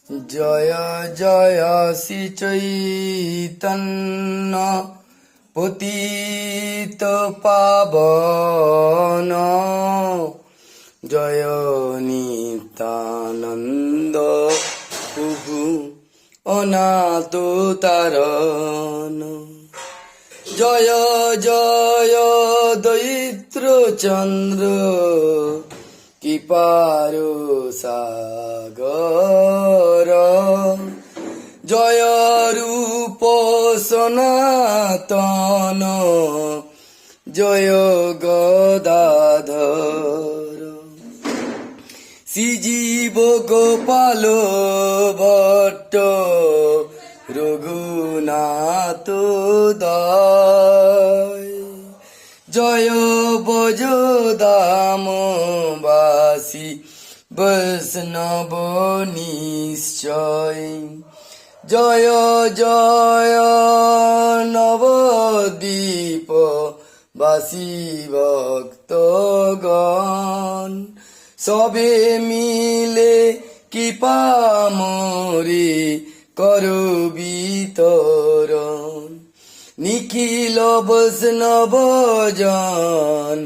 জয় জয় শ্রী চৈতন্য পতিত পাবন জয় নিত্যানন্দ প্রভু অনাথ তারণ জয় জয় দৈত্র চন্দ্র কৃপার সাগর জয় রূপ সনাতন জয় গদাধর শ্রীজীব গোপাল ভট্ট রঘুনাথ দয় জয় বজ দামবাসী বৈষ্ণব নিশ্চয় জয় জয় নবদ্বীপ বাসী ভক্তগণ সবে মিলে কৃপা মোরে করো বিতরণ নিখিল বৈষ্ণব জন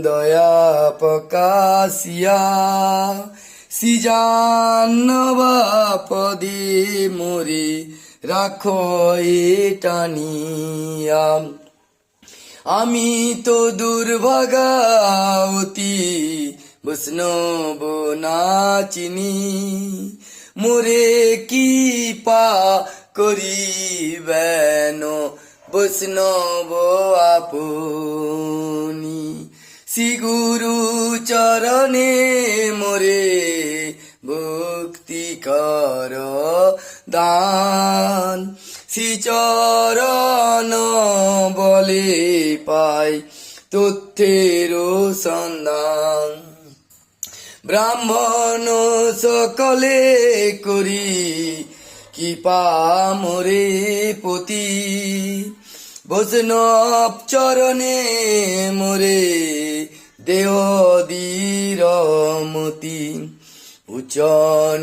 দয়া প্রকাশিয়া শ্রীজাহ্নবাপদে মোরে রাখো টানিয়া আমি তো দুর্ভাগা অতি বৈষ্ণব না চিনি মোরে কৃপা করিবেন বৈষ্ণব আপনি শ্রী গুরু চরণে মোরে ভক্তি কর দান শ্রী চরণ বলে পাই তথ্যের সন্ধান ব্রাহ্মণ সকলে করি কৃপা মোরে পতি বৈষ্ণব চরণে মোরে দেহ দীরমতি উচ্চ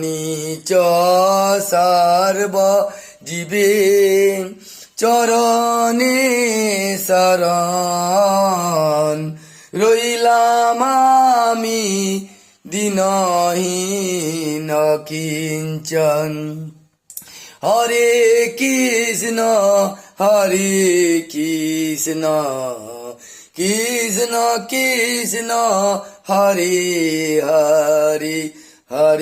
নীচ সার্ব জীবে চরণে শরণ রইলাম আমি দীনহীন কিঞ্চন হরে কৃষ্ণ কৃষ্ণ কৃষ্ণ হরে হরে হরে